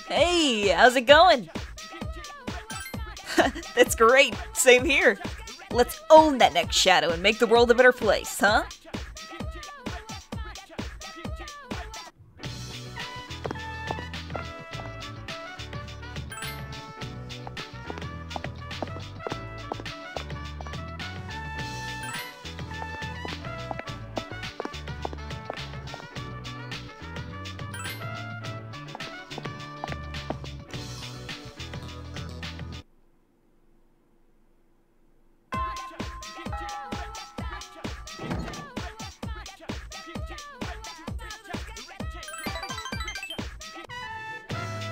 Hey, how's it going? That's great. Same here. Let's own that next shadow and make the world a better place, huh?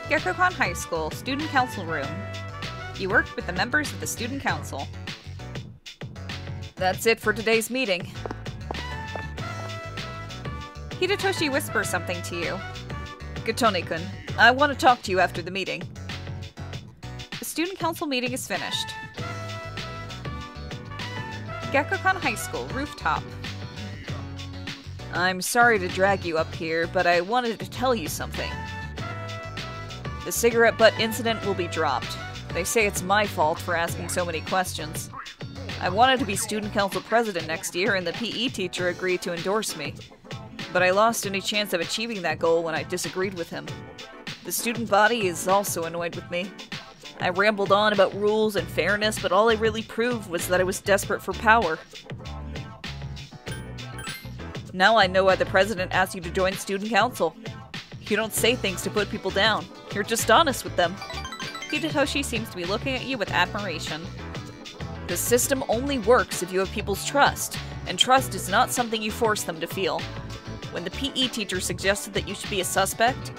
Gekkokan High School, Student Council Room. You worked with the members of the Student Council. That's it for today's meeting. Hidetoshi whispers something to you. Katone-kun, I want to talk to you after the meeting. The Student Council meeting is finished. Gekkokan High School, rooftop. I'm sorry to drag you up here, but I wanted to tell you something. The cigarette butt incident will be dropped. They say it's my fault for asking so many questions. I wanted to be student council president next year, and the PE teacher agreed to endorse me. But I lost any chance of achieving that goal when I disagreed with him. The student body is also annoyed with me. I rambled on about rules and fairness, but all I really proved was that I was desperate for power. Now I know why the president asked you to join student council. You don't say things to put people down. You're just honest with them. Hidetoshi seems to be looking at you with admiration. The system only works if you have people's trust, and trust is not something you force them to feel. When the PE teacher suggested that you should be a suspect,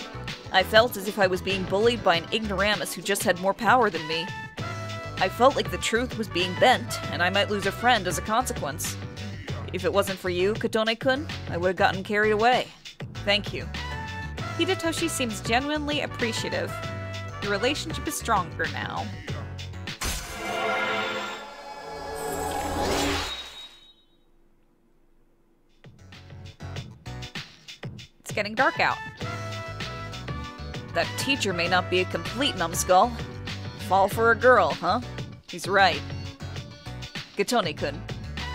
I felt as if I was being bullied by an ignoramus who just had more power than me. I felt like the truth was being bent, and I might lose a friend as a consequence. If it wasn't for you, Katone-kun, I would have gotten carried away. Thank you. Hidetoshi seems genuinely appreciative. Your relationship is stronger now. It's getting dark out. That teacher may not be a complete numbskull. Fall for a girl, huh? He's right. Katone-kun.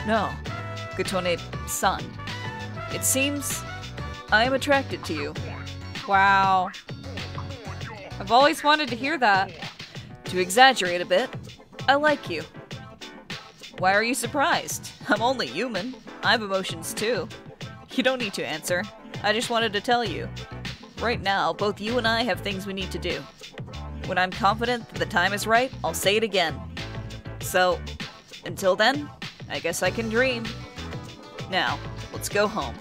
No. Katone-san. It seems I am attracted to you. Wow. I've always wanted to hear that. To exaggerate a bit, I like you. Why are you surprised? I'm only human. I have emotions too. You don't need to answer. I just wanted to tell you. Right now, both you and I have things we need to do. When I'm confident that the time is right, I'll say it again. So, until then, I guess I can dream. Now, let's go home.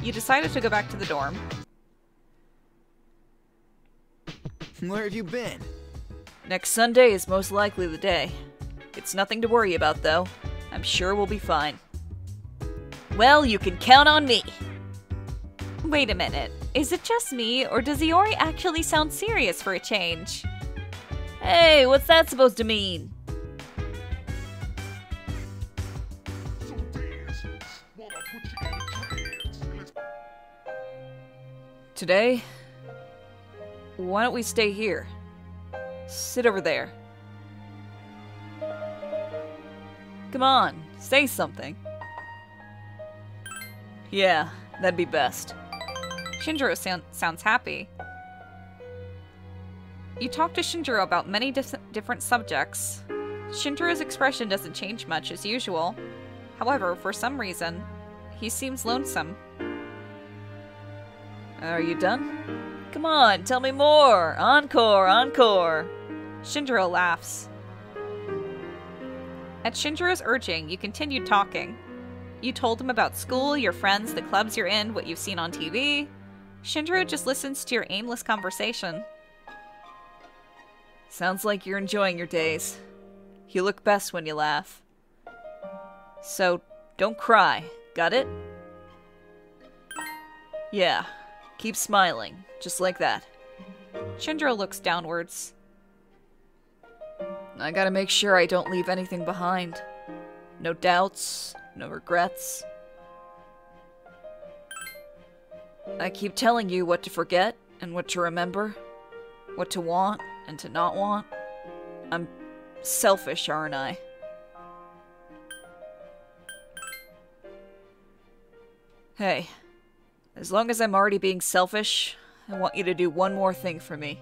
You decided to go back to the dorm. Where have you been? Next Sunday is most likely the day. It's nothing to worry about, though. I'm sure we'll be fine. Well, you can count on me! Wait a minute. Is it just me, or does Saori actually sound serious for a change? Hey, what's that supposed to mean? Today, why don't we stay here? Sit over there. Come on, say something. Yeah, that'd be best. Shinjiro sounds happy. You talk to Shinjiro about many different subjects. Shinjiro's expression doesn't change much as usual. However, for some reason, he seems lonesome. Are you done? Come on, tell me more! Encore, encore! Shinjiro laughs. At Shinjiro's urging, you continued talking. You told him about school, your friends, the clubs you're in, what you've seen on TV. Shinjiro just listens to your aimless conversation. Sounds like you're enjoying your days. You look best when you laugh. So, don't cry, got it? Yeah. Keep smiling, just like that. Shinjiro looks downwards. I gotta make sure I don't leave anything behind. No doubts, no regrets. I keep telling you what to forget, and what to remember, what to want and to not want. I'm selfish, aren't I? Hey, as long as I'm already being selfish, I want you to do one more thing for me.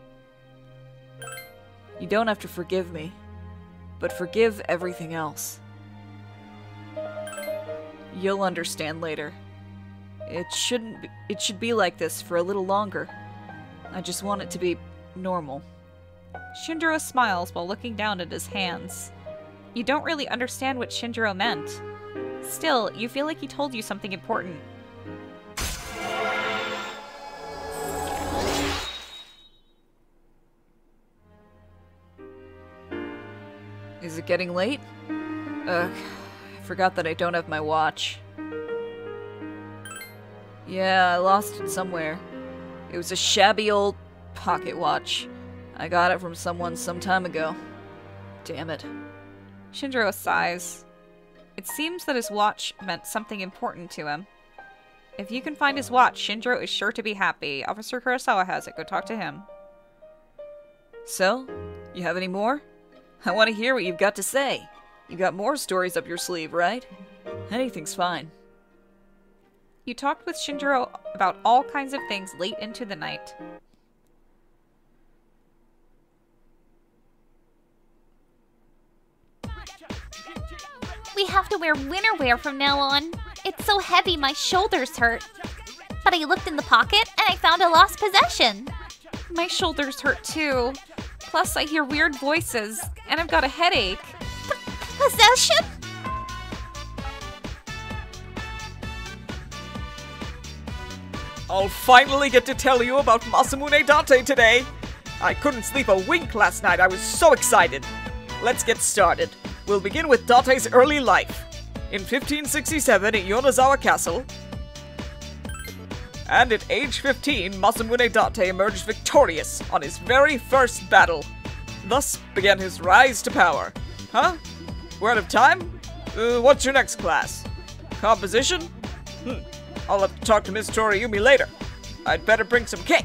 You don't have to forgive me, but forgive everything else. You'll understand later. It should be like this for a little longer. I just want it to be normal. Shinjiro smiles while looking down at his hands. You don't really understand what Shinjiro meant. Still, you feel like he told you something important. Is it getting late? Ugh, I forgot that I don't have my watch. Yeah, I lost it somewhere. It was a shabby old pocket watch. I got it from someone some time ago. Damn it. Shinjiro sighs. It seems that his watch meant something important to him. If you can find his watch, Shinjiro is sure to be happy. Officer Kurosawa has it. Go talk to him. So, you have any more? I want to hear what you've got to say. You got more stories up your sleeve, right? Anything's fine. You talked with Shinjiro about all kinds of things late into the night. We have to wear winter wear from now on. It's so heavy my shoulders hurt. But I looked in the pocket and I found a lost possession. My shoulders hurt too. Plus I hear weird voices, and I've got a headache. Possession? I'll finally get to tell you about Masamune Date today! I couldn't sleep a wink last night, I was so excited! Let's get started. We'll begin with Date's early life. In 1567 at Yonezawa Castle, and at age 15, Masamune Date emerged victorious on his very first battle. Thus began his rise to power. Huh? We're out of time? What's your next class? Composition? I'll have to talk to Miss Toriumi later. I'd better bring some cake.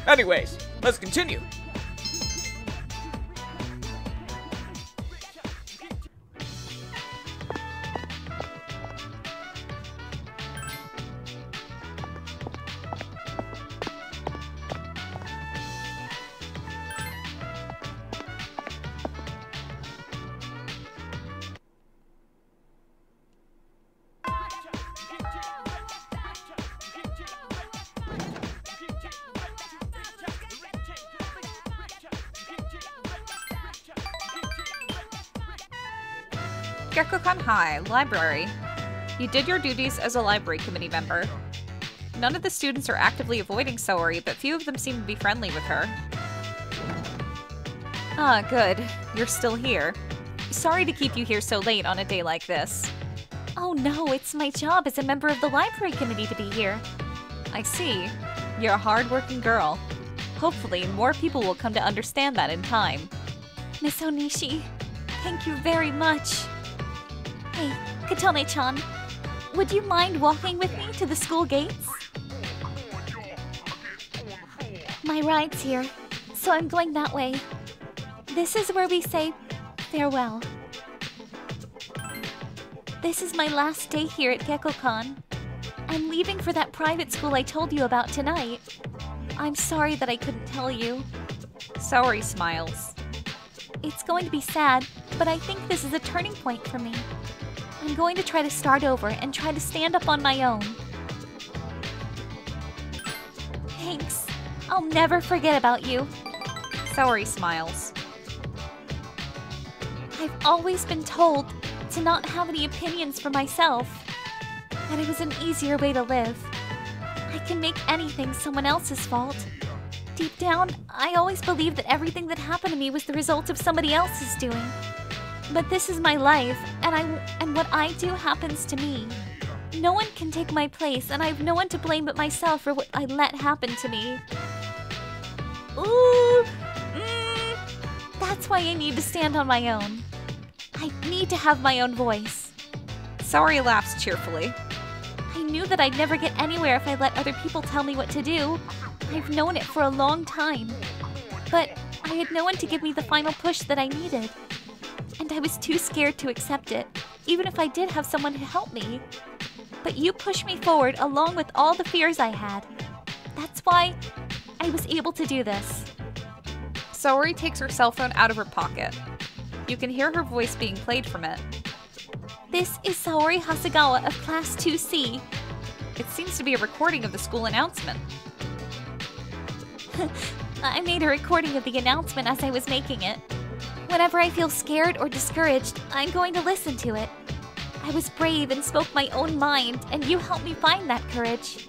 Anyways, let's continue. Gekukan High, Library. You did your duties as a library committee member. None of the students are actively avoiding Saori, but few of them seem to be friendly with her. Ah, good. You're still here. Sorry to keep you here so late on a day like this. Oh no, it's my job as a member of the library committee to be here. I see. You're a hard-working girl. Hopefully, more people will come to understand that in time. Miss Onishi, thank you very much. Hey, Katone-chan, would you mind walking with me to the school gates? My ride's here, so I'm going that way. This is where we say farewell. This is my last day here at Gekkoukan. I'm leaving for that private school I told you about tonight. I'm sorry that I couldn't tell you. Saori smiles. It's going to be sad, but I think this is a turning point for me. I'm going to try to start over and try to stand up on my own. Thanks. I'll never forget about you. Saori smiles. I've always been told to not have any opinions for myself. That it was an easier way to live. I can make anything someone else's fault. Deep down, I always believed that everything that happened to me was the result of somebody else's doing. But this is my life, and what I do happens to me. No one can take my place, and I have no one to blame but myself for what I let happen to me. Ooh! That's why I need to stand on my own. I need to have my own voice. Saori laughs cheerfully. I knew that I'd never get anywhere if I let other people tell me what to do, I've known it for a long time. But I had no one to give me the final push that I needed. And I was too scared to accept it, even if I did have someone to help me. But you pushed me forward along with all the fears I had. That's why I was able to do this. Saori takes her cell phone out of her pocket. You can hear her voice being played from it. This is Saori Hasegawa of Class 2C. It seems to be a recording of the school announcement. I made a recording of the announcement as I was making it. Whenever I feel scared or discouraged, I'm going to listen to it. I was brave and spoke my own mind, and you helped me find that courage.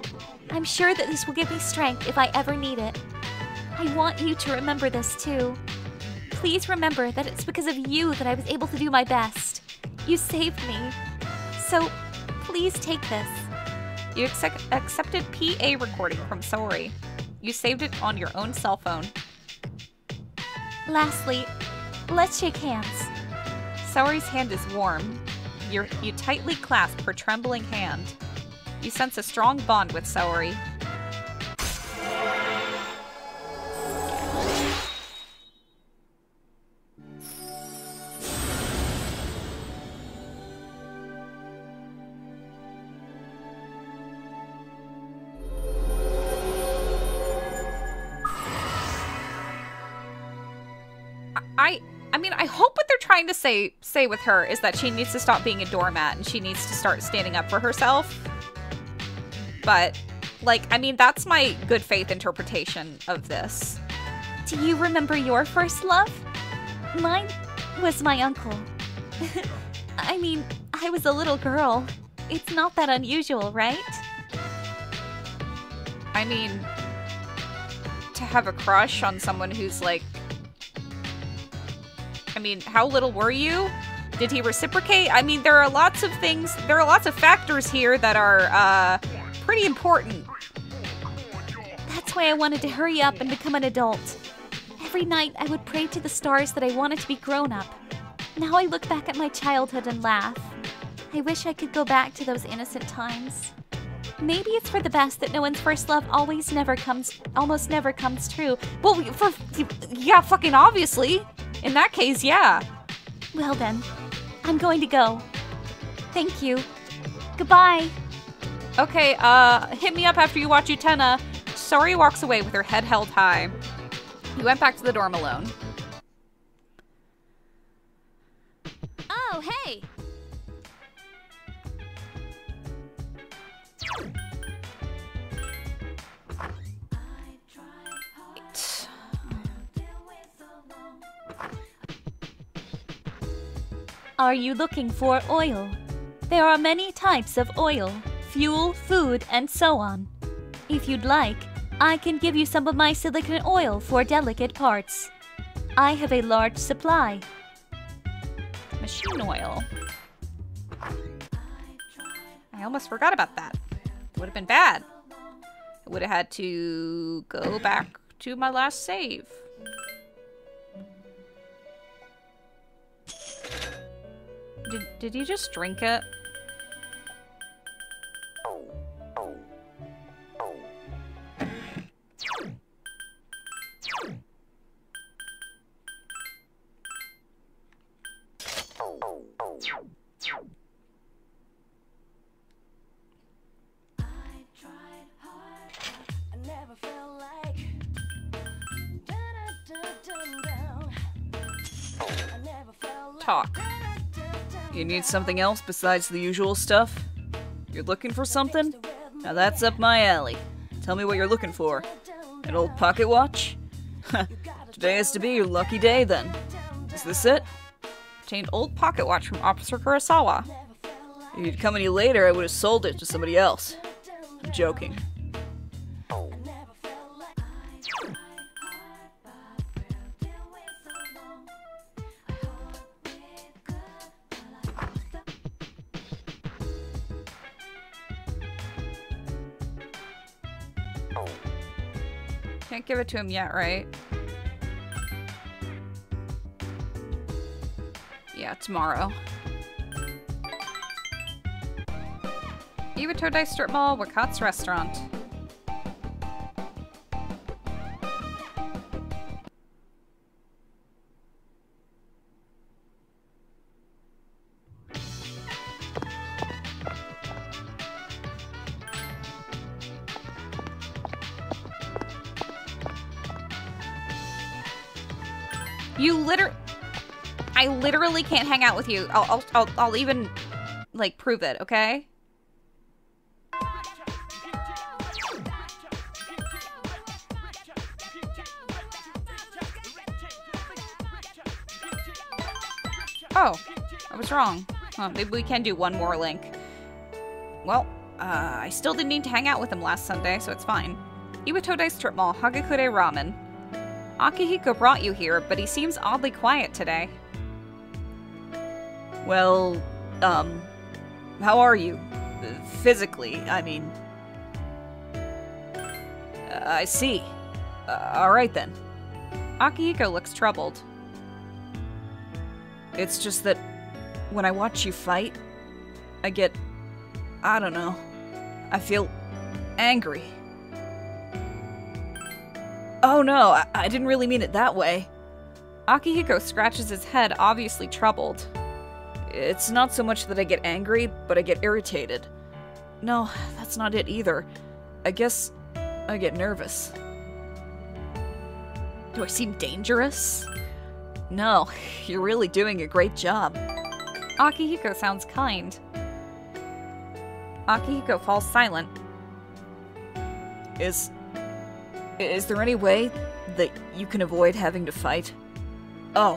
I'm sure that this will give me strength if I ever need it. I want you to remember this too. Please remember that it's because of you that I was able to do my best. You saved me. So, please take this. You accepted PA recording from Saori. You saved it on your own cell phone. Lastly, let's shake hands. Saori's hand is warm. You tightly clasp her trembling hand. You sense a strong bond with Saori. I mean, I hope what they're trying to say with her is that she needs to stop being a doormat and she needs to start standing up for herself. But, like, I mean, that's my good faith interpretation of this. Do you remember your first love? Mine was my uncle. I mean, I was a little girl. It's not that unusual, right? I mean, to have a crush on someone who's like... I mean, how little were you? Did he reciprocate? I mean, there are lots of things, there are lots of factors here that are pretty important. That's why I wanted to hurry up and become an adult. Every night I would pray to the stars that I wanted to be grown up. Now I look back at my childhood and laugh. I wish I could go back to those innocent times. Maybe it's for the best that no one's first love almost never comes true. Well, yeah, fucking obviously. In that case, yeah. Well then, I'm going to go. Thank you. Goodbye. Okay, hit me up after you watch Utena. Saori walks away with her head held high. You went back to the dorm alone. Oh, hey! Are you looking for oil? There are many types of oil, fuel, food, and so on. If you'd like, I can give you some of my silicone oil for delicate parts. I have a large supply. Machine oil. I almost forgot about that. It would have been bad. I would have had to go back to my last save. Did you just drink it? Talk. You need something else besides the usual stuff? You're looking for something? Now that's up my alley. Tell me what you're looking for. An old pocket watch? Today is to be your lucky day, then. Is this it? Obtained old pocket watch from Officer Kurosawa. If you'd come any later, I would have sold it to somebody else. I'm joking. Can't give it to him yet, right? Yeah, tomorrow. Iwatodai Strip Mall, Wakat's restaurant. I literally can't hang out with you. I'll even, like, prove it, okay? Oh, I was wrong. Maybe we can do one more link. Well, I still didn't need to hang out with him last Sunday, so it's fine. Iwatodai Strip Mall, Hagakure Ramen. Akihiko brought you here, but he seems oddly quiet today. Well, how are you? Physically, I mean. I see. Alright then. Akihiko looks troubled. It's just that when I watch you fight, I get, I don't know, I feel angry. Oh no, I didn't really mean it that way. Akihiko scratches his head, obviously troubled. It's not so much that I get angry, but I get irritated. No, that's not it either. I guess I get nervous. Do I seem dangerous? No, you're really doing a great job. Akihiko sounds kind. Akihiko falls silent. Is there any way that you can avoid having to fight? Oh,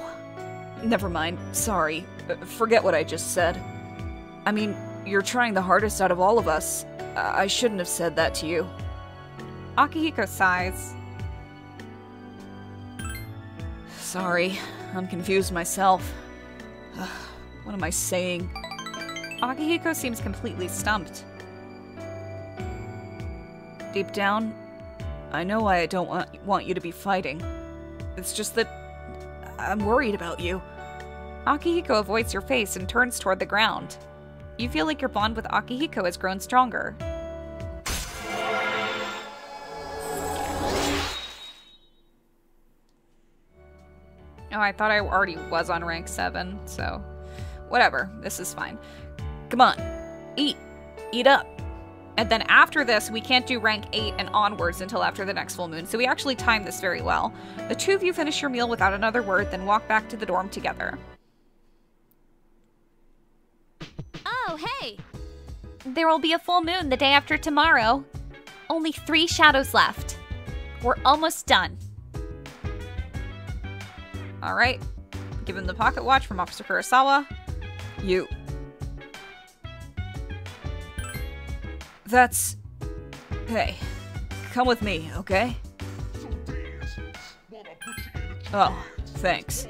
never mind. Sorry. Forget what I just said. I mean, you're trying the hardest out of all of us. I shouldn't have said that to you. Akihiko sighs. Sorry, I'm confused myself. What am I saying? Akihiko seems completely stumped. Deep down, I know why I don't want you to be fighting. It's just that I'm worried about you. Akihiko avoids your face and turns toward the ground. You feel like your bond with Akihiko has grown stronger. Oh, I thought I already was on rank 7, so whatever, this is fine. Come on, eat up. And then after this, we can't do rank 8 and onwards until after the next full moon, so we actually timed this very well. The two of you finish your meal without another word, then walk back to the dorm together. Oh, hey! There will be a full moon the day after tomorrow. Only 3 shadows left. We're almost done. Alright. Give him the pocket watch from Officer Kurosawa. You. That's... Hey, come with me, okay? Oh, thanks.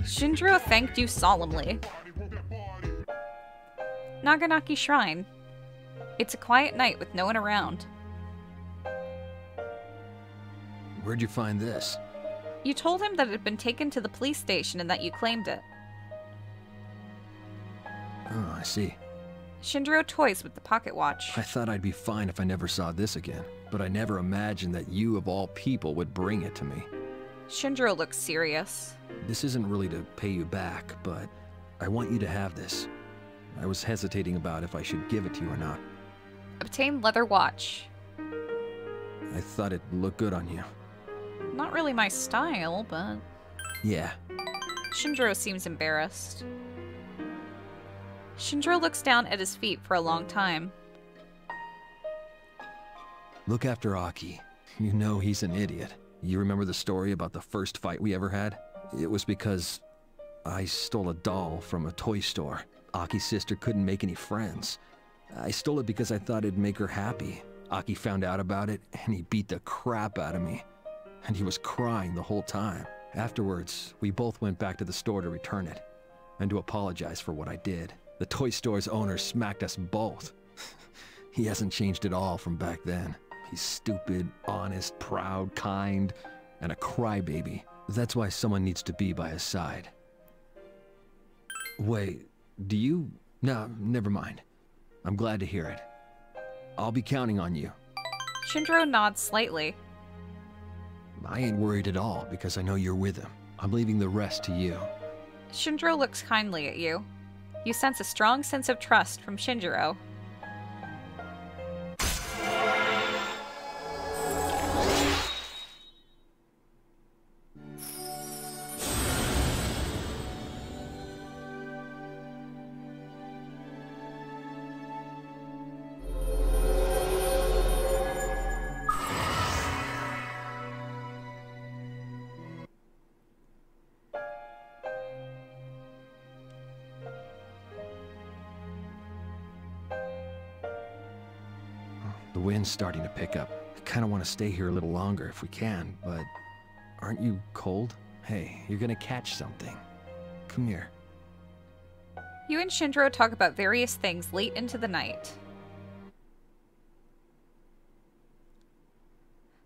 Shinjiro thanked you solemnly. Naganaki Shrine. It's a quiet night with no one around. Where'd you find this? You told him that it had been taken to the police station and that you claimed it. Oh, I see. Shinjiro toys with the pocket watch. I thought I'd be fine if I never saw this again, but I never imagined that you, of all people, would bring it to me. Shinjiro looks serious. This isn't really to pay you back, but I want you to have this. I was hesitating about if I should give it to you or not. Obtain leather watch. I thought it looked good on you. Not really my style, but... Yeah. Shinjiro seems embarrassed. Shinjiro looks down at his feet for a long time. Look after Aki. You know he's an idiot. You remember the story about the first fight we ever had? It was because I stole a doll from a toy store. Aki's sister couldn't make any friends. I stole it because I thought it'd make her happy. Aki found out about it, and he beat the crap out of me. And he was crying the whole time. Afterwards, we both went back to the store to return it, and to apologize for what I did. The toy store's owner smacked us both. He hasn't changed at all from back then. He's stupid, honest, proud, kind, and a crybaby. That's why someone needs to be by his side. Wait, do you? No, never mind. I'm glad to hear it. I'll be counting on you. Shinjiro nods slightly. I ain't worried at all because I know you're with him. I'm leaving the rest to you. Shinjiro looks kindly at you. You sense a strong sense of trust from Shinjiro. The wind's starting to pick up. I kind of want to stay here a little longer if we can, but aren't you cold? Hey, you're gonna catch something. Come here. You and Shindro talk about various things late into the night.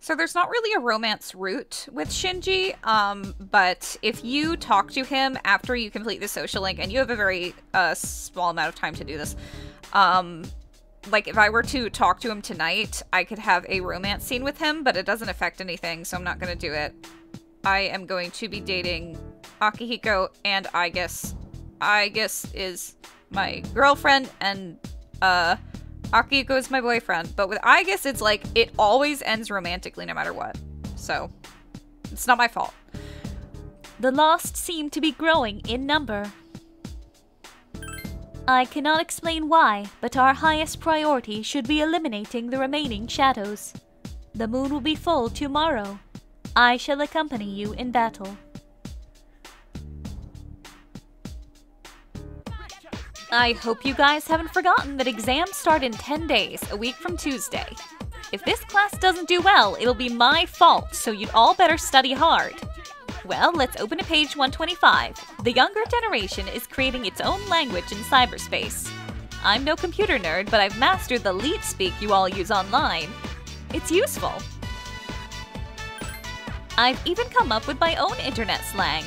So there's not really a romance route with Shinji, but if you talk to him after you complete the social link, and you have a very small amount of time to do this, like if I were to talk to him tonight, I could have a romance scene with him, but it doesn't affect anything, so I'm not going to do it. I am going to be dating Akihiko, and I guess is my girlfriend, and Akihiko is my boyfriend. But with I guess it's like it always ends romantically no matter what. So it's not my fault. The lost seem to be growing in number. I cannot explain why, but our highest priority should be eliminating the remaining shadows. The moon will be full tomorrow. I shall accompany you in battle. I hope you guys haven't forgotten that exams start in 10 days, a week from Tuesday. If this class doesn't do well, it'll be my fault, so you'd all better study hard. Well, let's open to page 125. The younger generation is creating its own language in cyberspace. I'm no computer nerd, but I've mastered the leet speak you all use online. It's useful. I've even come up with my own internet slang.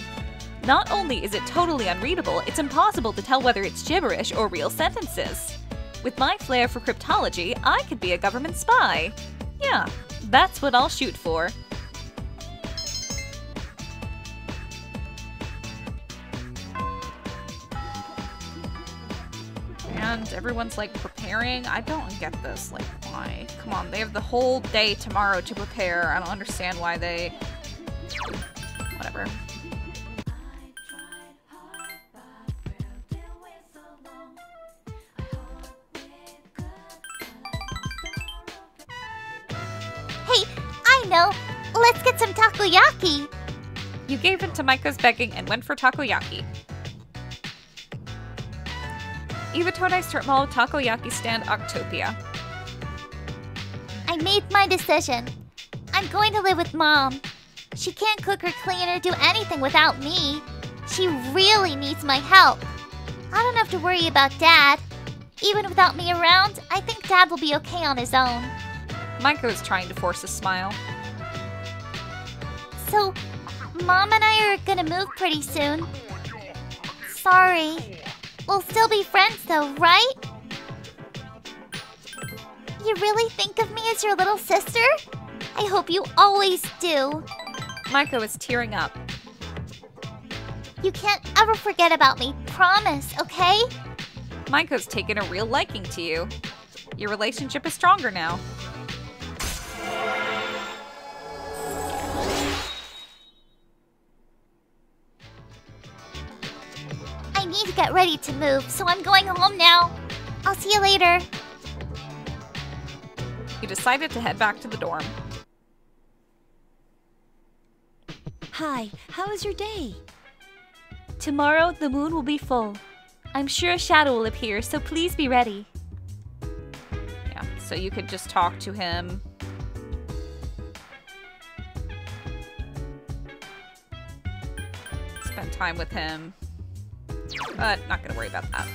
Not only is it totally unreadable, it's impossible to tell whether it's gibberish or real sentences. With my flair for cryptology, I could be a government spy. Yeah, that's what I'll shoot for. And everyone's like preparing. I don't get this. Like, why? Come on, they have the whole day tomorrow to prepare. I don't understand why they... Whatever. Hey, I know! Let's get some takoyaki! You gave in to Maiko's begging and went for takoyaki. Iwatodai Strip Mall Takoyaki Stand Octopia. I made my decision. I'm going to live with Mom. She can't cook or clean or do anything without me. She really needs my help. I don't have to worry about Dad. Even without me around, I think Dad will be okay on his own. Maiko is trying to force a smile. So, Mom and I are gonna move pretty soon. Sorry. We'll still be friends though, right? You really think of me as your little sister? I hope you always do. Maiko is tearing up. You can't ever forget about me, promise, okay? Maiko's taken a real liking to you. Your relationship is stronger now. I need to get ready to move, so I'm going home now. I'll see you later. You decided to head back to the dorm. Hi, how was your day? Tomorrow, the moon will be full. I'm sure a shadow will appear, so please be ready. Yeah, so you could just talk to him. Spend time with him. But not gonna worry about that.